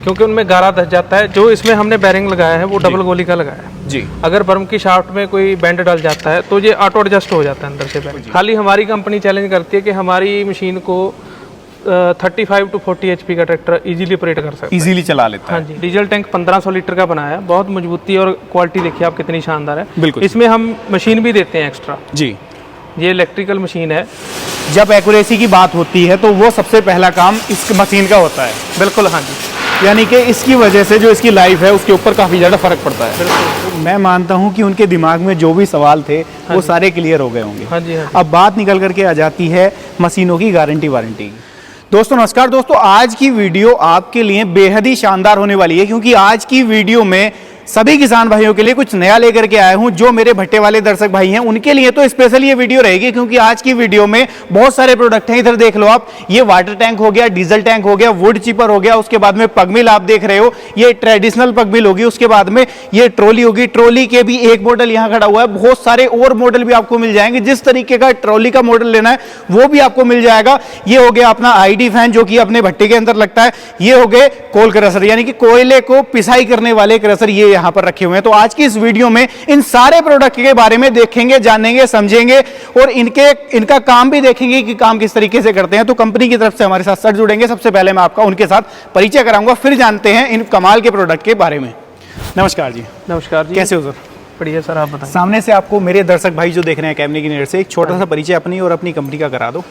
क्योंकि उनमें गारा धस जाता है। जो इसमें हमने बैरिंग लगाया है वो डबल गोली का लगाया है जी। अगर बर्म की शाफ्ट में कोई बैंड डल जाता है तो ये ऑटो एडजस्ट हो जाता है अंदर से बैरिंग। खाली हमारी कंपनी चैलेंज करती है कि हमारी मशीन को 35 to 40 HP का ट्रैक्टर इजीली ऑपरेट कर सकता है, इजीली चला लेता है। हाँ जी। डीजल टैंक 1500 लीटर का बनाया है, बहुत मजबूती और क्वालिटी देखिए आप कितनी शानदार है। बिल्कुल। इसमें हम मशीन भी देते हैं एक्स्ट्रा जी। ये इलेक्ट्रिकल मशीन है। जब एक्यूरेसी की बात होती है तो वो सबसे पहला काम इस मशीन का होता है। बिल्कुल हाँ जी। यानी कि इसकी वजह से जो इसकी लाइफ है उसके ऊपर काफ़ी ज़्यादा फर्क पड़ता है। बिल्कुल। मैं मानता हूं कि उनके दिमाग में जो भी सवाल थे वो सारे क्लियर हो गए होंगे। हाँ जी, हाँ जी। अब बात निकल करके आ जाती है मशीनों की गारंटी वारंटी की। दोस्तों नमस्कार दोस्तों, आज की वीडियो आपके लिए बेहद ही शानदार होने वाली है क्योंकि आज की वीडियो में सभी किसान भाइयों के लिए कुछ नया लेकर के आया हूं। जो मेरे भट्टे वाले दर्शक भाई हैं उनके लिए तो स्पेशल ये वीडियो रहेगी क्योंकि आज की वीडियो में बहुत सारे प्रोडक्ट हैं। इधर देख लो आप, ये वाटर टैंक हो गया, डीजल टैंक हो गया, वुड चिपर हो गया, उसके बाद में पग मिल आप देख रहे हो, ये ट्रेडिशनल पग मिल होगी, उसके बाद में ये ट्रॉली होगी। ट्रॉली के भी एक मॉडल यहाँ खड़ा हुआ है, बहुत सारे और मॉडल भी आपको मिल जाएंगे। जिस तरीके का ट्रॉली का मॉडल लेना है वो भी आपको मिल जाएगा। ये हो गया अपना ID फैन जो कि अपने भट्टे के अंदर लगता है। ये हो गए कोल क्रशर यानी कि कोयले को पिसाई करने वाले क्रशर, ये यहाँ पर रखे हुए हैं। तो आज की इस वीडियो में इन सारे प्रोडक्ट के बारे में देखेंगे, जानेंगे, समझेंगे और इनका काम भी देखेंगे कि काम किस तरीके से करते हैं। तो कंपनी की तरफ से हमारे साथ सर जुड़ेंगे। सबसे पहले मैं आपका उनके साथ परिचय कराऊंगा, फिर जानते हैं इन कमाल के प्रोडक्ट के बारे में। नमस्कार जी। नमस्कार जी। कैसे हो सर? बढ़िया सर, आप बताएं। सामने से आपको मेरे दर्शक भाई जो देख रहे हैं कैमरे की नजर से, एक छोटा सा परिचय अपनी और अपनी कंपनी का करा दो।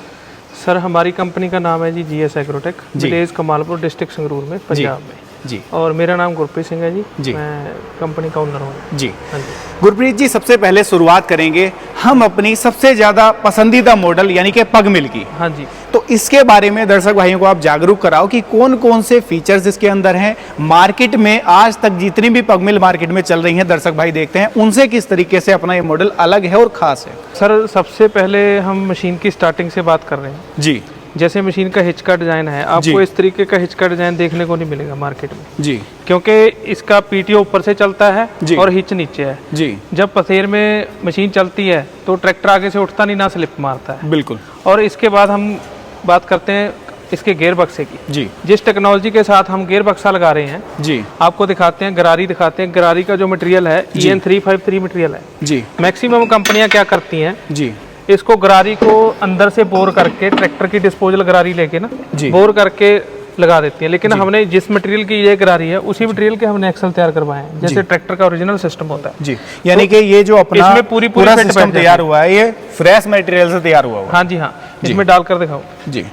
सर हमारी कंपनी का नाम है जी GS agrotech, village Kamalpur, district Sangrur में, पंजाब में जी। और मेरा नाम गुरप्रीत सिंह है जी। मैं कंपनी का ओनर हूँ जी। हाँ जी। गुरप्रीत जी, सबसे पहले शुरुआत करेंगे हम अपनी सबसे ज्यादा पसंदीदा मॉडल यानी कि पग मिल की। हाँ जी। तो इसके बारे में दर्शक भाइयों को आप जागरूक कराओ कि कौन कौन से फीचर्स इसके अंदर हैं। मार्केट में आज तक जितनी भी पग मिल मार्केट में चल रही हैं दर्शक भाई देखते हैं, उनसे किस तरीके से अपना ये मॉडल अलग है और खास है। सर सबसे पहले हम मशीन की स्टार्टिंग से बात कर रहे हैं। जी। जैसे मशीन का हिच का डिजाइन है, आपको इस तरीके का हिच का डिजाइन देखने को नहीं मिलेगा मार्केट में जी। क्योंकि इसका PTO ऊपर से चलता है और हिच नीचे है जी। जब पसेर में मशीन चलती है तो ट्रैक्टर आगे से उठता नहीं, ना स्लिप मारता है। बिल्कुल। और इसके बाद हम बात करते हैं इसके गेयर बक्से की। जी। जिस टेक्नोलॉजी के साथ हम गेयर बक्सा लगा रहे हैं जी, आपको दिखाते हैं, गरारी दिखाते हैं। गरारी का जो मटेरियल है EN353 मटेरियल है जी। मैक्सिमम कंपनियां क्या करती हैं, जी, इसको गरारी को अंदर से बोर करके ट्रैक्टर की डिस्पोजल गरारी लेके ना बोर करके लगा देती है। लेकिन हमने जिस मटेरियल की ये गरारी है उसी मटेरियल के हमने एक्सल तैयार करवाए हैं, जैसे ट्रैक्टर का ओरिजिनल सिस्टम होता है जी। यानी कि ये जो अपना इसमें पूरा सिस्टम तैयार हुआ है ये फ्रेश मटेरियल से तैयार हुआ है। हाँ जी हाँ, इसमें डालकर दिखाओ जी।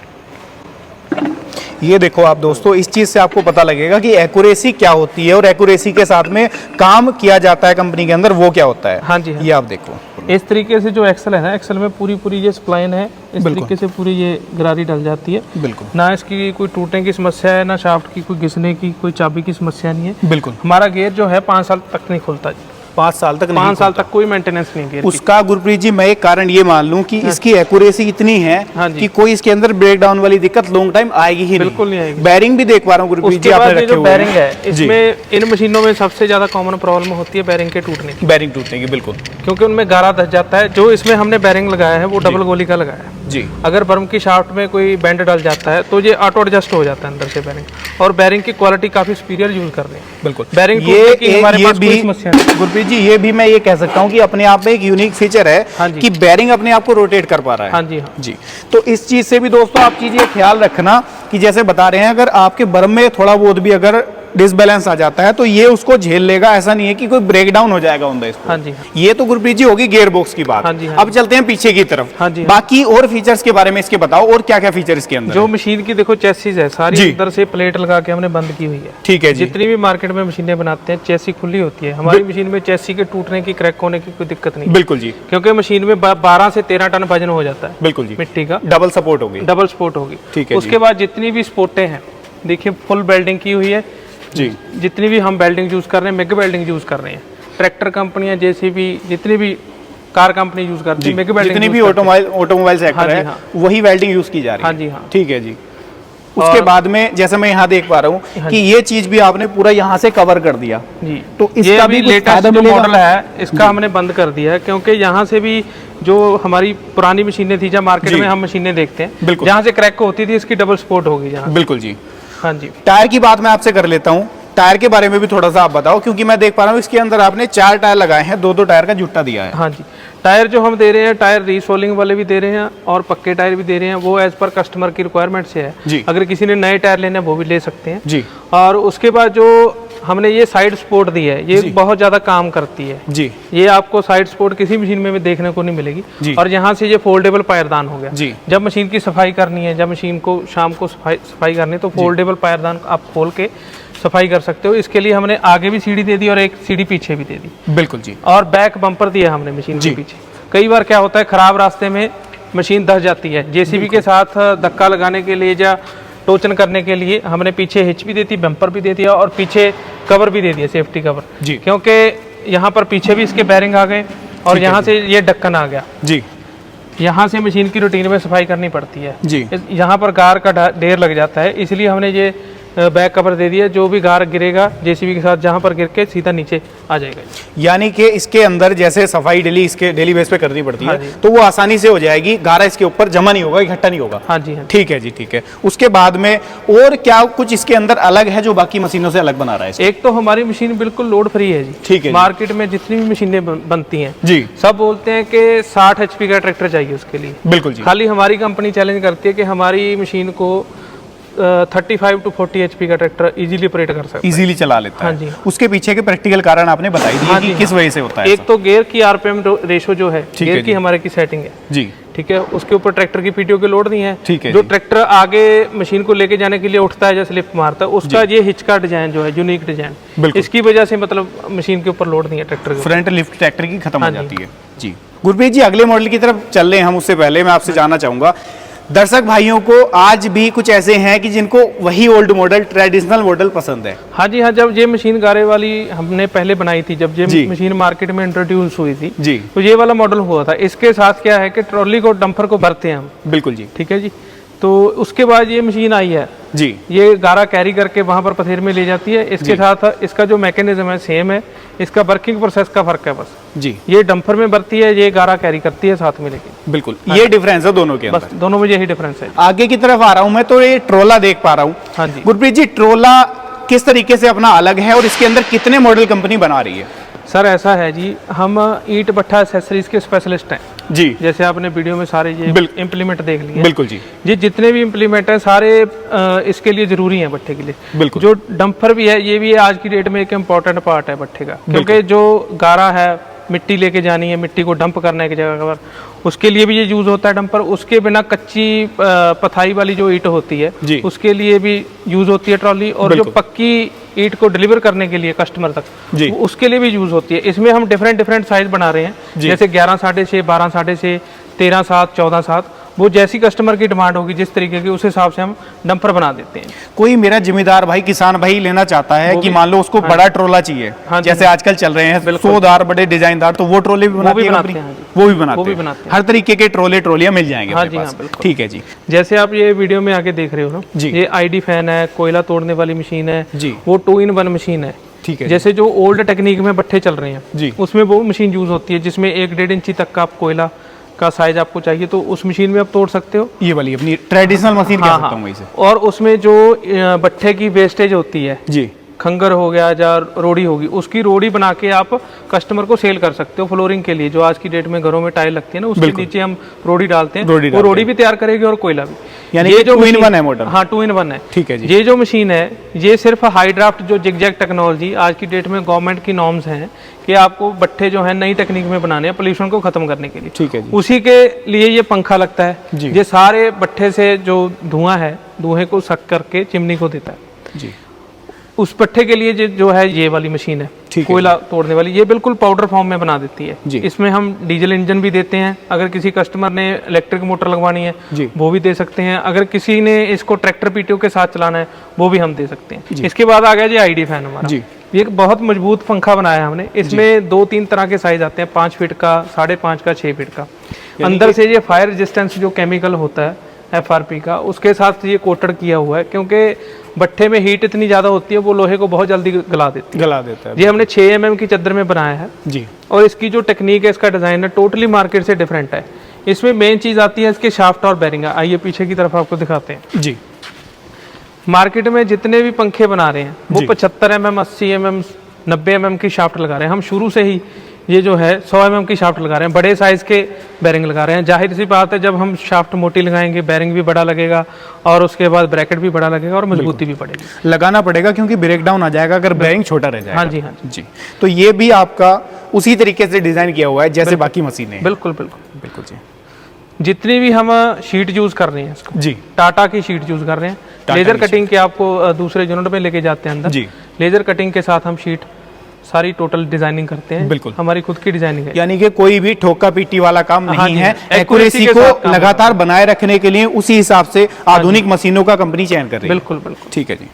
ये देखो आप दोस्तों, इस चीज से आपको पता लगेगा कि एक्यूरेसी क्या होती है और एक्यूरेसी के साथ में काम किया जाता है कंपनी के अंदर वो क्या होता है। हाँ जी हाँ। ये आप देखो इस तरीके से जो एक्सल है ना, एक्सल में पूरी ये स्प्लाइन है, इस तरीके से पूरी ये गरारी डल जाती है। बिल्कुल। ना इसकी कोई टूटने की समस्या है, ना शाफ्ट की कोई घिसने की, कोई चाबी की समस्या नहीं है। बिल्कुल। हमारा गेयर जो है 5 साल तक नहीं खुलता जी। 5 साल तक? 5 साल तक कोई मेंटेनेंस नहीं है उसका। गुरप्रीत जी मैं एक कारण ये मान लूं कि इसकी एक्यूरेसी इतनी है कि कोई इसके अंदर ब्रेक डाउन वाली दिक्कत लॉन्ग टाइम आएगी ही बिल्कुल नहीं आएगी। बैरिंग भी देख पा रहा हूँ गुरप्रीत जी आपने रखे हुए। बैरिंग है इसमें, इन मशीनों में सबसे ज्यादा कॉमन प्रॉब्लम होती है बैरिंग के टूटने की। बैरिंग टूटने की, बिल्कुल। क्योंकि उनमें गारा धस जाता है। जो इसमें हमने बैरिंग लगाया है वो डबल गोली का लगाया है जी। अगर बर्म की शाफ्ट में कोई बैंड डल जाता है तो ये ऑटो एडजस्ट हो जाता है अंदर से बैरिंग, और बैरिंग की क्वालिटी काफी सुपीरियर यूज कर रहे हैं। बिल्कुल। बैरिंग हमारे पास कोई समस्या नहीं। गुरप्रीत जी ये भी मैं ये कह सकता हूँ कि अपने आप में एक यूनिक फीचर है कि बैरिंग अपने आप को रोटेट कर पा रहा है। हाँ जी हाँ जी। तो इस चीज से भी दोस्तों आप चीज ये ख्याल रखना कि जैसे बता रहे हैं, अगर आपके बर्म में थोड़ा बहुत भी अगर डिसबैलेंस आ जाता है तो ये उसको झेल लेगा। ऐसा नहीं है कि कोई ब्रेक डाउन हो जाएगा ऑन द स्पॉट। हाँ जी हाँ। ये तो गुरप्रीत जी होगी गियर बॉक्स की बात। हाँ जी हाँ। अब चलते हैं पीछे की तरफ। हाँ जी हाँ। बाकी और फीचर्स के बारे में इसके बताओ, और क्या क्या फीचर इसके अंदर? जो मशीन की देखो चेसिस है सारी अंदर से प्लेट लगा के हमने बंद की हुई है। ठीक है जी। जितनी भी मार्केट में मशीनें बनाते हैं चेसी खुली होती है, हमारी मशीन में चेसी के टूटने की, क्रैक होने की कोई दिक्कत नहीं। बिल्कुल जी। क्योंकि मशीन में 12 से 13 टन वजन हो जाता है। बिल्कुल जी। मिट्टी का डबल सपोर्ट होगी, डबल सपोर्ट होगी। ठीक है। उसके बाद जितनी भी स्पोर्टें हैं देखिए फुल वेल्डिंग की हुई है जी। जितनी भी हम वेल्डिंग यूज कर रहे हैं, मेग वेल्डिंग यूज कर रहे हैं। ट्रैक्टर कंपनियां JCB जितनी भी कार कंपनी यूज करती है, मेग वेल्डिंग जितनी भी ऑटोमोबाइल सेक्टर है वही वेल्डिंग यूज की जा रही है। हाँ जी हाँ। ठीक है जी। उसके बाद में जैसे मैं यहाँ देख पा रहा हूँ कि ये चीज भी आपने पूरा यहाँ से कवर कर दिया जी। तो इसका भी लेटेस्ट जो मॉडल है इसका हमने बंद कर दिया है, क्योंकि यहाँ से भी जो हमारी पुरानी मशीनें थी, जब मार्केट में हम मशीनें देखते हैं जहाँ से क्रैक होती थी, इसकी डबल सपोर्ट होगी जहाँ। बिल्कुल जी। हाँ जी। टायर की बात मैं आपसे कर लेता हूँ, टायर के बारे में भी थोड़ा सा आप बताओ, क्योंकि मैं देख पा रहा हूँ इसके अंदर आपने 4 टायर लगाए हैं, 2-2 टायर का जुट्टा दिया है। हाँ जी, टायर जो हम दे रहे हैं, टायर रीसोलिंग वाले भी दे रहे हैं और पक्के टायर भी दे रहे हैं, वो एज पर कस्टमर की रिक्वायरमेंट से है जी। अगर किसी ने नए टायर लेने हैं वो भी ले सकते हैं जी। और उसके बाद जो हमने ये साइड सपोर्ट दी है, ये बहुत ज़्यादा काम करती है जी। ये आपको साइड सपोर्ट किसी मशीन में भी देखने को नहीं मिलेगी। और यहाँ से ये फोल्डेबल पायरदान हो गया जी। जब मशीन की सफाई करनी है, जब मशीन को शाम को सफाई करनी है तो फोल्डेबल पायरदान आप खोल के सफाई कर सकते हो। इसके लिए हमने आगे भी सीढ़ी दे दी और एक सीढ़ी पीछे भी दे दी। बिल्कुल जी। और बैक बम्पर दिया हमने मशीन के पीछे। कई बार क्या होता है, खराब रास्ते में मशीन धस जाती है, जेसीबी के साथ धक्का लगाने के लिए या टोचन करने के लिए हमने पीछे हिच भी देती, बम्पर भी दे दिया और पीछे कवर भी दे दिया, सेफ्टी कवर जी। क्योंकि यहाँ पर पीछे भी इसके बैरिंग आ गए और यहाँ से ये ढक्कन आ गया जी। यहाँ से मशीन की रूटीन में सफाई करनी पड़ती है जी। यहाँ पर गार का ढेर लग जाता है, इसलिए हमने ये बैक कवर दे दिया, जो भी गार गिरेगा जेसीबी के साथ जहाँ पर गिर के सीधा नीचे आ जाएगा। यानी कि इसके अंदर जैसे सफाई डेली बेस पे करनी पड़ती है तो वो आसानी से हो जाएगी, गारा इसके ऊपर जमा नहीं होगा, इकट्ठा नहीं होगा। हाँ जी, हाँ। ठीक है जी, ठीक है। उसके बाद में और क्या कुछ इसके अंदर अलग है जो बाकी मशीनों से अलग बना रहा है? एक तो हमारी मशीन बिल्कुल लोड फ्री है जी। ठीक है। मार्केट में जितनी भी मशीनें बनती हैं जी, सब बोलते हैं कि 60 HP का ट्रैक्टर चाहिए उसके लिए। बिल्कुल जी। खाली हमारी कंपनी चैलेंज करती है कि हमारी मशीन को 35 to 40 HP का ट्रैक्टर इजीली ऑपरेट कर सकता है, इजीली चला लेता है। हाँ जी। उसके पीछे के प्रैक्टिकल कारण आपने बताई दिए कि किस वजह से होता है। एक तो गियर की आरपीएम रेशो जो है, गियर की हमारे की सेटिंग है जी, ठीक है, उसके ऊपर ट्रैक्टर की पीटीओ के लोड नहीं है। ठीक है। जो ट्रैक्टर आगे मशीन को लेके जाने के लिए उठता है या स्लिप मारता है, उसका ये हिच का डिजाइन जो है यूनिक डिजाइन, इसकी वजह से मतलब मशीन के ऊपर लोड नहीं है ट्रैक्टर के। फ्रंट लिफ्ट ट्रैक्टर की खत्म हो जाती है जी। गुरप्रीत जी, अगले मॉडल की तरफ चल रहे हैं हम, उससे पहले मैं आपसे जानना चाहूंगा, दर्शक भाइयों को आज भी कुछ ऐसे हैं कि जिनको वही ओल्ड मॉडल, ट्रेडिशनल मॉडल पसंद है। हाँ जी, हाँ। जब ये मशीन गारे वाली हमने पहले बनाई थी, जब ये मशीन मार्केट में इंट्रोड्यूस हुई थी जी, तो ये वाला मॉडल हुआ था। इसके साथ क्या है कि ट्रॉली को डंपर को भरते हैं हम। बिल्कुल जी, ठीक है जी। तो उसके बाद ये मशीन आई है जी, ये गारा कैरी करके वहां पर पथेर में ले जाती है। इसके साथ इसका जो मैकेनिज्म है सेम है, इसका वर्किंग प्रोसेस का फर्क है बस जी। ये डंपर में भरती है, ये गारा कैरी करती है साथ में लेके। बिल्कुल, ये डिफरेंस है दोनों के, बस दोनों में यही डिफरेंस है। आगे की तरफ आ रहा हूँ मैं, तो ये ट्रोला देख पा रहा हूँ। हाँ जी गुरप्रीत जी, ट्रोला किस तरीके से अपना अलग है और इसके अंदर कितने मॉडल कंपनी बना रही है? सर ऐसा है जी, हम ईंट भट्ठा एक्सेसरीज के स्पेशलिस्ट हैं जी। जैसे आपने वीडियो में सारे ये इम्प्लीमेंट देख लिए। बिल्कुल जी। ये जितने भी इम्प्लीमेंट हैं सारे इसके लिए जरूरी हैं भट्ठे के लिए। बिल्कुल। जो डंपर भी है, ये भी आज की डेट में एक इम्पोर्टेंट पार्ट है भट्ठे का, क्योंकि जो गारा है, मिट्टी लेके जानी है, मिट्टी को डंप करने की जगह पर, उसके लिए भी ये यूज होता है डंपर। उसके बिना कच्ची पथाई वाली जो ईंट होती है जी, उसके लिए भी यूज होती है ट्रॉली। और जो पक्की ईंट को डिलीवर करने के लिए कस्टमर तक जी, उसके लिए भी यूज होती है। इसमें हम डिफरेंट साइज बना रहे हैं, जैसे 11 6.5, 12 6.5, 13 7, 14 7, वो जैसी कस्टमर की डिमांड होगी जिस तरीके की, उस हिसाब से हम डंपर बना देते हैं। कोई मेरा जिम्मेदार भाई, किसान भाई लेना चाहता है कि मान लो उसको बड़ा ट्रोला चाहिए, जैसे आजकल चल रहे हैं सोदार, बड़े डिजाइनदार, तो वो ट्रोले भी बनाते हैं, वो भी बनाते हैं। हर तरीके के ट्रोलियां मिल जाएंगे। हाँ जी, हाँ बिल्कुल। ठीक है जी। जैसे आप ये वीडियो में आगे देख रहे हो ना जी, ये ID फैन है, कोयला तोड़ने वाली मशीन है जी, वो 2-in-1 मशीन है। ठीक है। जैसे जो ओल्ड टेक्निक में भट्ठे चल रहे हैं जी, उसमें वो मशीन यूज होती है जिसमें 1-1.5 इंची तक का आप कोयला का साइज आपको चाहिए, तो उस मशीन में आप तोड़ सकते हो। ये वाली अपनी ट्रेडिशनल मशीन कह सकता हूं इसे। और उसमें जो भट्ठे की वेस्टेज होती है जी, खंगर हो गया या रोड़ी होगी, उसकी रोड़ी बना के आप कस्टमर को सेल कर सकते हो फ्लोरिंग के लिए। जो आज की डेट में घरों में टाइल लगती है ना, उसके नीचे हम रोड़ी डालते हैं, वो रोड़ी भी तैयार करेगी और कोयला भी। यानी ये जो 2-in-1 है मॉडल। हाँ, 2-in-1 है। ठीक है जी। ये जो मशीन है, ये सिर्फ हाइड्राफ्ट जो जिगजैग टेक्नोलॉजी आज की डेट में गवर्नमेंट की नॉर्म्स हैं कि आपको भट्ठे जो है नई टेक्निक में बनाने हैं पोल्यूशन को खत्म करने के लिए। ठीक है जी। उसी के लिए ये पंखा लगता है जी। ये सारे भट्ठे से जो धुआं है, धुएं को सक करके चिमनी को देता है जी। उस भट्ठे के लिए जो है ये वाली मशीन है, कोयला तोड़ने वाली, ये बिल्कुल पाउडर फॉर्म में बना देती है जी। इसमें हम डीजल इंजन भी देते हैं, अगर किसी कस्टमर ने इलेक्ट्रिक मोटर लगवानी है जी, वो भी दे सकते हैं। अगर किसी ने इसको ट्रैक्टर पीटीओ के साथ चलाना है, वो भी हम दे सकते हैं। इसके बाद आ गया जी ID फैन हमारा जी। ये एक बहुत मजबूत पंखा बनाया है हमने। इसमें 2-3 तरह के साइज आते हैं, 5 फीट का, 5.5 का, 6 फीट का। अंदर से ये फायर रेजिस्टेंस जो केमिकल होता है FRP का, उसके साथ ये कोटेड किया हुआ है, क्योंकि भट्ठे में हीट इतनी ज्यादा होती है, वो लोहे को बहुत जल्दी गला देता है। ये हमने 6 mm की चद्दर में बनाया है जी। और इसकी जो टेक्निक है, इसका डिजाइन है, टोटली मार्केट से डिफरेंट है। इसमें मेन चीज आती है इसके शाफ्ट और बैरिंग। आइए पीछे की तरफ आपको दिखाते हैं जी। मार्केट में जितने भी पंखे बना रहे हैं वो 75 mm, 80 mm, 90 mm की शाफ्ट लगा रहे हैं। हम शुरू से ही ये जो है 100 mm की शाफ्ट लगा रहे हैं, बड़े साइज के बैरिंग लगा रहे हैं। जाहिर सी बात है, जब हम शाफ्ट मोटी लगाएंगे बैरिंग भी बड़ा लगेगा और उसके बाद ब्रैकेट भी बड़ा लगेगा और मजबूती भी पड़ेगी। लगाना पड़ेगा क्योंकि ब्रेक डाउन आ जाएगा अगर बैरिंग छोटा रह जाएगा। हाँ जी, हाँ जी। तो ये भी आपका उसी तरीके से डिजाइन किया हुआ है जैसे बाकी मशीनें। बिल्कुल बिल्कुल बिल्कुल जी। जितनी भी हम शीट यूज कर रहे हैं इसको जी, टाटा की शीट यूज कर रहे हैं। लेजर कटिंग के आपको दूसरे यूनिट में लेके जाते हैं अंदर जी। लेजर कटिंग के साथ हम शीट सारी टोटल डिजाइनिंग करते हैं। बिल्कुल, हमारी खुद की डिजाइनिंग है, यानी कि कोई भी ठोका पीटी वाला काम नहीं हाँ है। है। एक्यूरेसी के साथ को लगातार बनाए रखने के लिए उसी हिसाब से आधुनिक मशीनों का कंपनी चयन कर रही है। बिल्कुल बिल्कुल। ठीक है जी।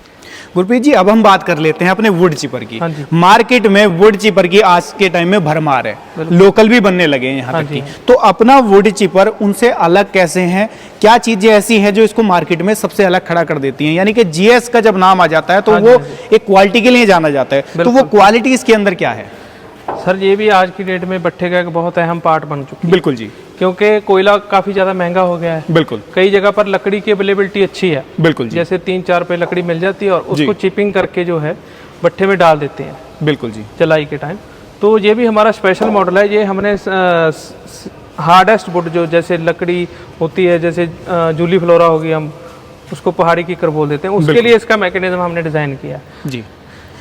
गुरप्रीत जी, अब हम बात कर लेते हैं अपने वुड चिपर की। हाँ जी। मार्केट में वुड चिपर की आज के टाइम में भरमार है, लोकल भी बनने लगे हैं यहाँ हाँ तक जी। की। तो अपना वुड चिपर उनसे अलग कैसे हैं? क्या चीजें ऐसी हैं जो इसको मार्केट में सबसे अलग खड़ा कर देती हैं? यानी कि जीएस का जब नाम आ जाता है तो हाँ वो जी। एक क्वालिटी के लिए जाना जाता है, तो वो क्वालिटी इसके अंदर क्या है? सर ये भी आज की डेट में भट्ठे का एक बहुत अहम पार्ट बन चुका है। बिल्कुल जी। क्योंकि कोयला काफी ज्यादा महंगा हो गया है। बिल्कुल। कई जगह पर लकड़ी की अवेलेबिलिटी अच्छी है। बिल्कुल जी। जैसे 3-4 रुपए लकड़ी मिल जाती है और उसको चिपिंग करके जो है भट्ठे में डाल देते हैं। बिल्कुल जी। चलाई के टाइम। तो ये भी हमारा स्पेशल मॉडल है। ये हमने हार्डेस्ट वुड जो जैसे लकड़ी होती है, जैसे जूली फ्लोरा होगी, हम उसको पहाड़ी की कर बोल देते हैं, उसके लिए इसका मैकेनिज्म हमने डिजाइन किया जी।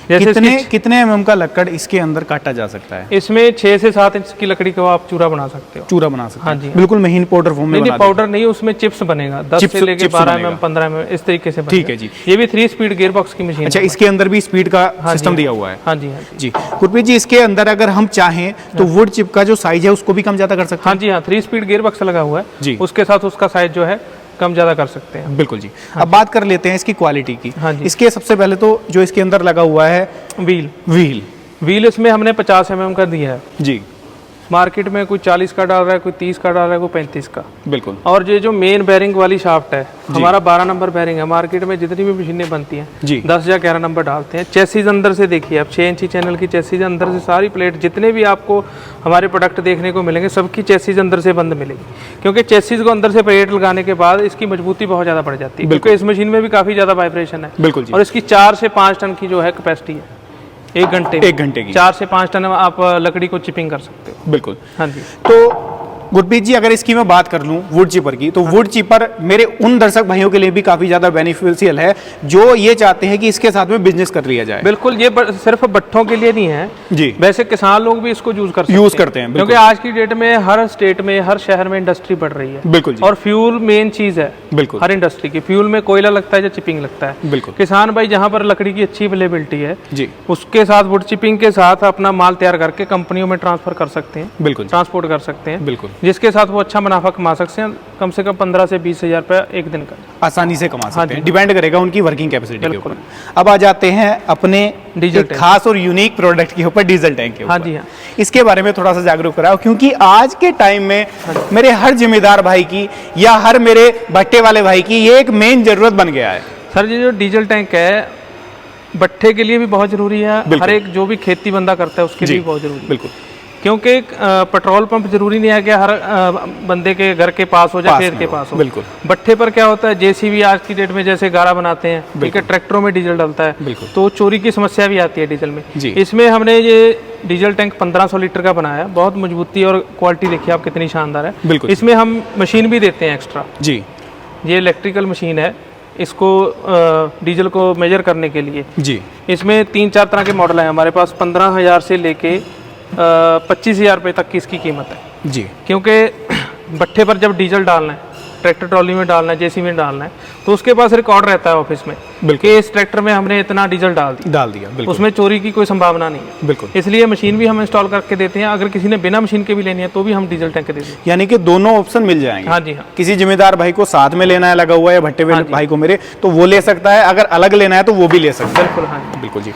जैसे कितने एमएम का लकड़ इसके अंदर काटा जा सकता है? इसमें 6 से 7 इंच की लकड़ी का आप चूरा बना सकते हो। चूरा बना सकते हैं। हाँ जी। बिल्कुल महीन पाउडर फॉर्म में नहीं, पाउडर नहीं, उसमें चिप्स बनेगा 10 से लेके 12 mm, 15 mm इस तरीके से। ठीक है जी। ये भी 3 स्पीड गियर बॉक्स की मशीन। अच्छा, इसके अंदर भी स्पीड का सिस्टम दिया हुआ है? हाँ जी, हाँ जी। गुरप्रीत जी, इसके अंदर अगर हम चाहें तो वुड चिप का जो साइज है उसको भी कम ज्यादा कर सकते हैं? हाँ जी, हाँ 3 स्पीड गियर बॉक्स लगा हुआ है जी। उसके साथ उसका साइज जो है कम ज्यादा कर सकते हैं। बिल्कुल जी। अब बात कर लेते हैं इसकी क्वालिटी की। हाँ जी। इसके सबसे पहले तो जो इसके अंदर लगा हुआ है व्हील इसमें हमने 50 mm का दिया है जी। मार्केट में कोई 40 का डाल रहा है, कोई 30 का डाल रहा है, कोई 35 का। बिल्कुल। और ये जो मेन बैरिंग वाली शाफ्ट है हमारा 12 नंबर बैरिंग है। मार्केट में जितनी भी मशीनें बनती हैं जी 10 या 11 नंबर डालते हैं। चेसिस अंदर से देखिए आप, 6 इंची चैनल की चेसिस अंदर से सारी प्लेट जितने भी आपको हमारे प्रोडक्ट देखने को मिलेंगे सबकी चेसिस अंदर से बंद मिलेगी, क्योंकि चेसिस को अंदर से प्लेट लगाने के बाद इसकी मजबूती बहुत ज़्यादा बढ़ जाती है, क्योंकि इस मशीन में भी काफ़ी ज़्यादा वाइब्रेशन है। बिल्कुल जी। और इसकी 4 से 5 टन की जो है कैपेसिटी है। एक घंटे की 4 से 5 टन आप लकड़ी को चिपिंग कर सकते हो। बिल्कुल। हाँ जी। तो गुरप्रीत जी, अगर इसकी मैं बात कर लूं वुड चिपर की, तो वुड चिपर मेरे उन दर्शक भाइयों के लिए भी काफी ज्यादा बेनिफिशियल है जो ये चाहते हैं कि इसके साथ में बिजनेस कर लिया जाए। बिल्कुल, ये सिर्फ भट्ठों के लिए नहीं है जी, वैसे किसान लोग भी इसको यूज करते हैं। क्योंकि आज की डेट में हर स्टेट में हर शहर में इंडस्ट्री बढ़ रही है। बिल्कुल जी। और फ्यूल मेन चीज है। बिल्कुल। हर इंडस्ट्री की फ्यूल में कोयला लगता है या चिपिंग लगता है। बिल्कुल। किसान भाई जहाँ पर लकड़ी की अच्छी अवेलेबिलिटी है जी, उसके साथ वुड चिपिंग के साथ अपना माल तैयार करके कंपनियों में ट्रांसफर कर सकते हैं। बिल्कुल, ट्रांसपोर्ट कर सकते हैं। बिल्कुल। जिसके साथ वो अच्छा मुनाफा कमा सकते हैं, कम से कम 15 से 20 हजार रुपया एक दिन का आसानी से कमा सकते हैं। डिपेंड करेगा उनकी वर्किंग कैपेसिटी के ऊपर। बिल्कुल। अब आ जाते हैं अपने डीजल एक खास और यूनिक प्रोडक्ट के ऊपर, डीजल टैंक के ऊपर। हाँ जी, हाँ। इसके बारे में थोड़ा सा जागरूक कराओ, क्योंकि आज के टाइम में मेरे हर जिम्मेदार भाई की या हर मेरे भट्टे वाले भाई की ये एक मेन जरूरत बन गया है। सर ये जो डीजल टैंक है भट्ठे के लिए भी बहुत जरूरी है, हर एक जो भी खेती बंदा करता है उसके लिए भी बहुत जरूरी है। बिल्कुल। क्योंकि पेट्रोल पंप जरूरी नहीं है कि हर बंदे के घर के पास हो या खेत के पास हो। बिल्कुल। भट्ठे पर क्या होता है, जेसीबी आज की डेट में जैसे गारा बनाते हैं, ठीक है, ट्रैक्टरों में डीजल डलता है, तो चोरी की समस्या भी आती है डीजल में। इसमें हमने ये डीजल टैंक 1500 लीटर का बनाया है। बहुत मजबूती और क्वालिटी देखिए आप कितनी शानदार है। इसमें हम मशीन भी देते हैं एक्स्ट्रा जी। ये इलेक्ट्रिकल मशीन है, इसको डीजल को मेजर करने के लिए जी। इसमें 3-4 तरह के मॉडल हैं हमारे पास। 15,000 से लेके 25,000 रुपये तक की इसकी कीमत है जी। क्योंकि भट्ठे पर जब डीजल डालना है, ट्रैक्टर ट्रॉली में डालना है, जेसीबी में डालना है, तो उसके पास रिकॉर्ड रहता है ऑफिस में कि इस ट्रैक्टर में हमने इतना डीजल डाल दिया। उसमें चोरी की कोई संभावना नहीं है। बिल्कुल। इसलिए मशीन भी हम इंस्टॉल करके देते हैं। अगर किसी ने बिना मशीन के भी लेनी है तो भी हम डीजल टैंक देते हैं। यानी कि दोनों ऑप्शन मिल जाएंगे। हाँ जी, हाँ। किसी जिम्मेदार भाई को साथ में लेना है लगा हुआ है, भट्टे भाई को मेरे, तो वो ले सकता है। अगर अलग लेना है तो वो भी ले सकता है। बिल्कुल, हाँ बिल्कुल जी।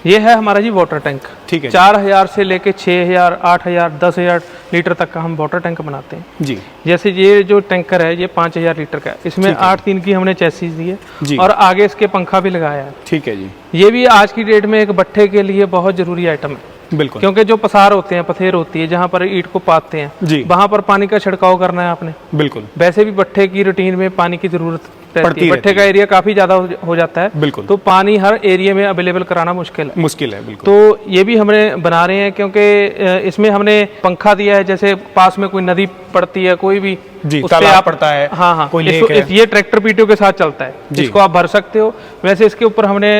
ये है हमारा जी वाटर टैंक। ठीक है। 4000 से लेके 6000, 8000, 10,000 लीटर तक का हम वाटर टैंक बनाते हैं जी। जैसे ये जो टैंकर है ये 5000 लीटर का है। इसमें 8-3 की हमने चेसिस दी है और आगे इसके पंखा भी लगाया है। ठीक है जी। ये भी आज की डेट में एक भट्ठे के लिए बहुत जरूरी आइटम है। बिल्कुल। क्योंकि जो पसार होते हैं, पथेर होती है, जहाँ पर ईंट को पाते हैं, वहां पर पानी का छिड़काव करना है आपने। बिल्कुल। वैसे भी भट्ठे की रूटीन में पानी की जरूरत रहती है। भट्ठे का एरिया काफी ज्यादा हो जाता है, बिल्कुल, तो पानी हर एरिया में अवेलेबल कराना मुश्किल है बिल्कुल। तो ये भी हमने बना रहे हैं, क्योंकि इसमें हमने पंखा दिया है, जैसे पास में कोई नदी पड़ती है, कोई भी जी, उस पे तालाब आप पड़ता है, हाँ, कोई लेक है। ये ट्रैक्टर पीटीओ के साथ चलता है, जिसको आप भर सकते हो। वैसे इसके ऊपर हमने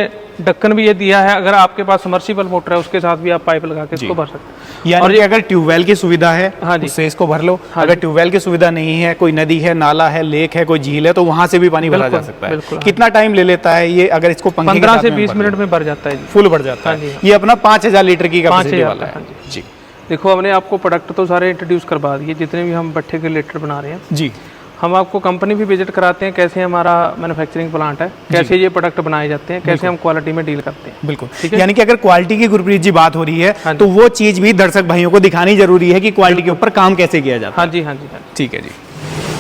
ढक्कन भी ये दिया है, अगर आपके पास सबमर्सिबल मोटर है उसके साथ भी आप पाइप लगा के इसको भर सकते हो। और ये अगर ट्यूबवेल की सुविधा है, हाँ जी, उससे इसको भर लो। अगर ट्यूबवेल की सुविधा नहीं है, कोई नदी है, नाला है, लेक है, कोई झील है, तो वहां से भी पानी भरा जा सकता है। कितना टाइम ले लेता है ये, अगर इसको 15 से 20 मिनट में भर जाता है, फुल भर जाता है। ये अपना 5000 लीटर की कैपेसिटी वाला है जी। देखो, हमने आपको प्रोडक्ट तो सारे इंट्रोड्यूस करवा दिए, जितने भी हम भट्ठे के रिलेटेड बना रहे हैं जी। हम आपको कंपनी भी विजिट कराते हैं, कैसे हमारा मैन्युफैक्चरिंग प्लांट है, कैसे ये प्रोडक्ट बनाए जाते हैं, कैसे हम क्वालिटी में डील करते हैं। बिल्कुल, यानी कि अगर क्वालिटी की गुरप्रीत जी बात हो रही है, तो वो चीज भी दर्शक भाइयों को दिखानी जरूरी है कि क्वालिटी के ऊपर काम कैसे किया जाता है। हाँ जी, हाँ जी, ठीक है जी।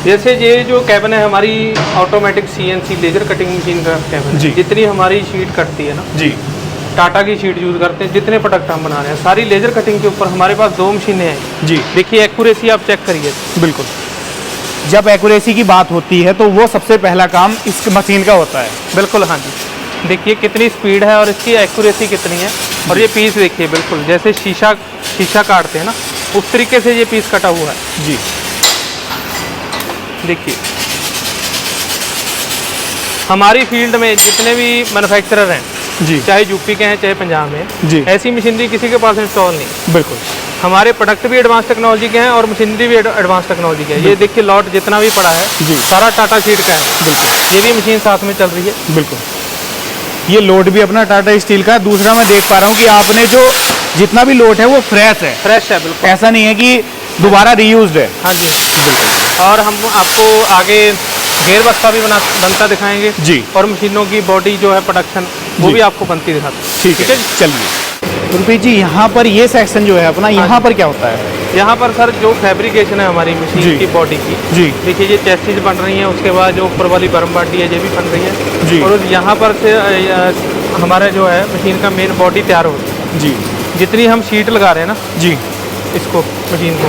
जैसे ये जो कैबिन है हमारी automatic CNC laser cutting machine का कैबिन है। जितनी हमारी शीट कटती है ना जी, टाटा की शीट यूज करते हैं, जितने प्रोडक्ट हम बना रहे हैं सारी लेजर कटिंग के ऊपर हमारे पास 2 मशीनें हैं जी। देखिए एक्यूरेसी आप चेक करिए। बिल्कुल, जब एक्यूरेसी की बात होती है तो वो सबसे पहला काम इस मशीन का होता है। बिल्कुल, हाँ जी। देखिए कितनी स्पीड है और इसकी एक्यूरेसी कितनी है। और ये पीस देखिए, बिल्कुल जैसे शीशा काटते हैं ना, उस तरीके से ये पीस कटा हुआ है जी। देखिए, हमारी फील्ड में जितने भी मैन्युफैक्चरर हैं जी, चाहे यूपी के हैं चाहे पंजाब में जी, ऐसी मशीनरी किसी के पास इंस्टॉल नहीं। बिल्कुल, हमारे प्रोडक्ट भी एडवांस टेक्नोलॉजी के हैं और मशीनरी भी एडवांस टेक्नोलॉजी के है। ये देखिए लॉट जितना भी पड़ा है जी, सारा टाटा शीट का है। बिल्कुल, ये भी मशीन साथ में चल रही है। बिल्कुल, ये लोड भी अपना टाटा स्टील का। दूसरा मैं देख पा रहा हूँ कि आपने जो जितना भी लोड है वो फ्रेश है। बिल्कुल, ऐसा नहीं है कि दोबारा रीयूज्ड है। हाँ जी, बिल्कुल। और हम आपको आगे गेयर बक्सा भी बनता दिखाएंगे जी, और मशीनों की बॉडी जो है प्रोडक्शन वो भी आपको बनती दिखाते हैं। ठीक है, चलिए गुरप्रीत जी, यहाँ पर ये सेक्शन जो है अपना, यहाँ पर क्या होता है? यहाँ पर सर जो फैब्रिकेशन है हमारी मशीन की बॉडी की जी, देखिए ये चेस्टिज बन रही है, उसके बाद जो ऊपर वाली बर्म बाटी है ये भी बन रही है जी। और यहाँ पर से हमारा जो है मशीन का मेन बॉडी तैयार हो जी। जितनी हम शीट लगा रहे हैं ना जी, इसको मशीन को,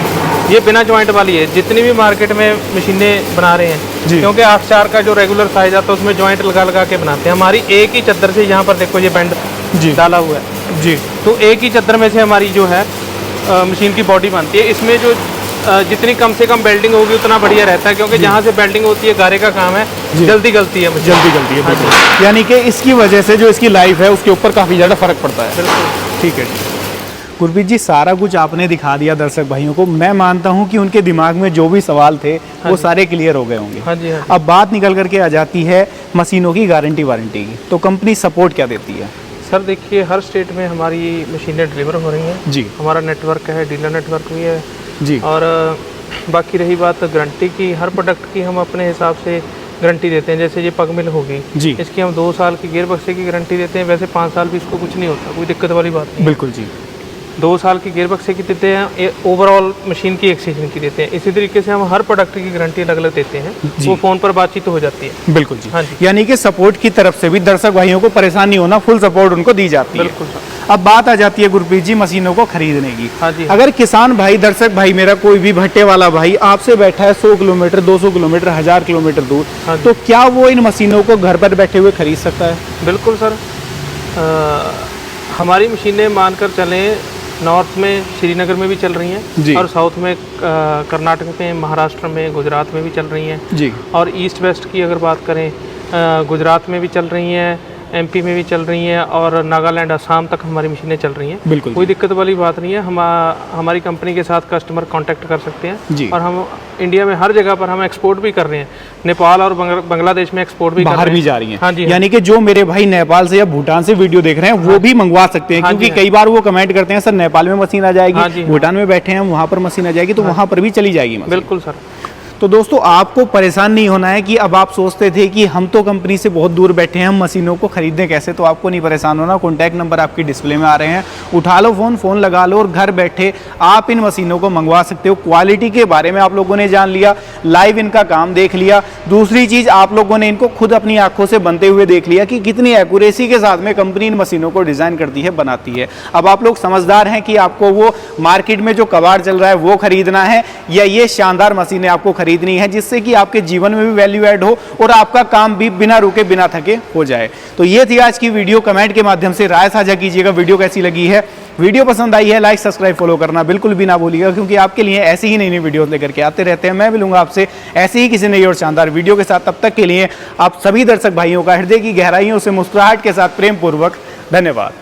ये बिना जॉइंट वाली है। जितनी भी मार्केट में मशीनें बना रहे हैं जी, क्योंकि 8/4 का जो रेगुलर साइज आता है उसमें जॉइंट लगा के बनाते हैं। हमारी एक ही चद्दर से, यहाँ पर देखो ये बैंड जी डाला हुआ है जी, तो एक ही चद्दर में से हमारी जो है मशीन की बॉडी बनती है। इसमें जो जितनी कम से कम बेल्डिंग होगी उतना बढ़िया रहता है, क्योंकि जहाँ से बेल्डिंग होती है गारे का काम है, जल्दी गलती है, जल्दी गलती है। हाँ, यानी कि इसकी वजह से जो इसकी लाइफ है उसके ऊपर काफ़ी ज़्यादा फर्क पड़ता है। बिल्कुल, ठीक है जी। गुरप्रीत जी, सारा कुछ आपने दिखा दिया दर्शक भाइयों को। मैं मानता हूं कि उनके दिमाग में जो भी सवाल थे वो सारे क्लियर हो गए होंगे। हाँ जी, हाँ। अब बात निकल करके आ जाती है मशीनों की गारंटी वारंटी की, तो कंपनी सपोर्ट क्या देती है? सर देखिए, हर स्टेट में हमारी मशीनें डिलीवर हो रही हैं जी। हमारा नेटवर्क है, डीलर नेटवर्क भी है जी। और बाकी रही बात गारंटी की, हर प्रोडक्ट की हम अपने हिसाब से गारंटी देते हैं। जैसे ये पग मिल होगी जी, इसकी हम 2 साल की गियर बक्से की गारंटी देते हैं। वैसे 5 साल भी इसको कुछ नहीं होता, कोई दिक्कत वाली बात नहीं। बिल्कुल जी। 2 साल की गियर बक्से की देते हैं, ओवरऑल मशीन की 1 सीजन की देते हैं। इसी तरीके से हम हर प्रोडक्ट की गारंटी अलग अलग देते हैं, वो फोन पर बातचीत हो जाती है। बिल्कुल जी, हाँ जी। यानी कि सपोर्ट की तरफ से भी दर्शक भाइयों को परेशान नहीं होना, फुल सपोर्ट उनको दी जाती है। बिल्कुल। अब बात आ जाती है गुरप्रीत जी मशीनों को खरीदने की। हाँ जी। अगर किसान भाई, दर्शक भाई, मेरा कोई भी भट्टे वाला भाई आपसे बैठा है 100 किलोमीटर, 200 किलोमीटर, 1000 किलोमीटर दूर, तो क्या वो इन मशीनों को घर पर बैठे हुए खरीद सकता है? बिल्कुल सर, हमारी मशीनें मानकर चलें, नॉर्थ में श्रीनगर में भी चल रही हैं और साउथ में कर्नाटक में, महाराष्ट्र में, गुजरात में भी चल रही हैं जी। और ईस्ट वेस्ट की अगर बात करें, गुजरात में भी चल रही हैं, MP में भी चल रही हैं, और नागालैंड, असम तक हमारी मशीनें चल रही हैं। बिल्कुल, कोई दिक्कत वाली बात नहीं है। हमारी कंपनी के साथ कस्टमर कांटेक्ट कर सकते हैं जी। और हम इंडिया में हर जगह पर हम एक्सपोर्ट भी कर रहे हैं, नेपाल और बांग्लादेश में एक्सपोर्ट भी बाहर भी जा रही हैं। हाँ जी, यानी कि जो मेरे भाई नेपाल से या भूटान से वीडियो देख रहे हैं वो भी मंगवा सकते हैं, क्योंकि कई बार वो कमेंट करते हैं सर नेपाल में मशीन आ जाएगी, भूटान में बैठे हैं वहाँ पर मशीन आ जाएगी, तो वहाँ पर भी चली जाएगी। बिल्कुल सर। तो दोस्तों, आपको परेशान नहीं होना है कि अब आप सोचते थे कि हम तो कंपनी से बहुत दूर बैठे हैं, हम मशीनों को खरीदें कैसे, तो आपको नहीं परेशान होना। कॉन्टैक्ट नंबर आपकी डिस्प्ले में आ रहे हैं, उठा लो फ़ोन लगा लो और घर बैठे आप इन मशीनों को मंगवा सकते हो। क्वालिटी के बारे में आप लोगों ने जान लिया, लाइव इनका काम देख लिया। दूसरी चीज़, आप लोगों ने इनको खुद अपनी आंखों से बनते हुए देख लिया कि कितनी एक्यूरेसी के साथ में कंपनी इन मशीनों को डिज़ाइन करती है, बनाती है। अब आप लोग समझदार हैं कि आपको वो मार्केट में जो कबाड़ चल रहा है वो खरीदना है या ये शानदार मशीनें आपको खरीद खरीदनी है, जिससे कि आपके जीवन में भी वैल्यू ऐड हो और आपका काम भी बिना रुके बिना थके हो जाए। तो ये थी आज की वीडियो। कमेंट के माध्यम से राय साझा कीजिएगा वीडियो कैसी लगी है। वीडियो पसंद आई है लाइक सब्सक्राइब फॉलो करना बिल्कुल भी ना भूलिएगा, क्योंकि आपके लिए ऐसी ही नई नई वीडियोस लेकर के आते रहते हैं। मैं मिलूंगा आपसे ऐसे ही किसी नई और शानदार वीडियो के साथ। तब तक के लिए आप सभी दर्शक भाइयों का हृदय की गहराइयों से मुस्कुराहट के साथ प्रेम पूर्वक धन्यवाद।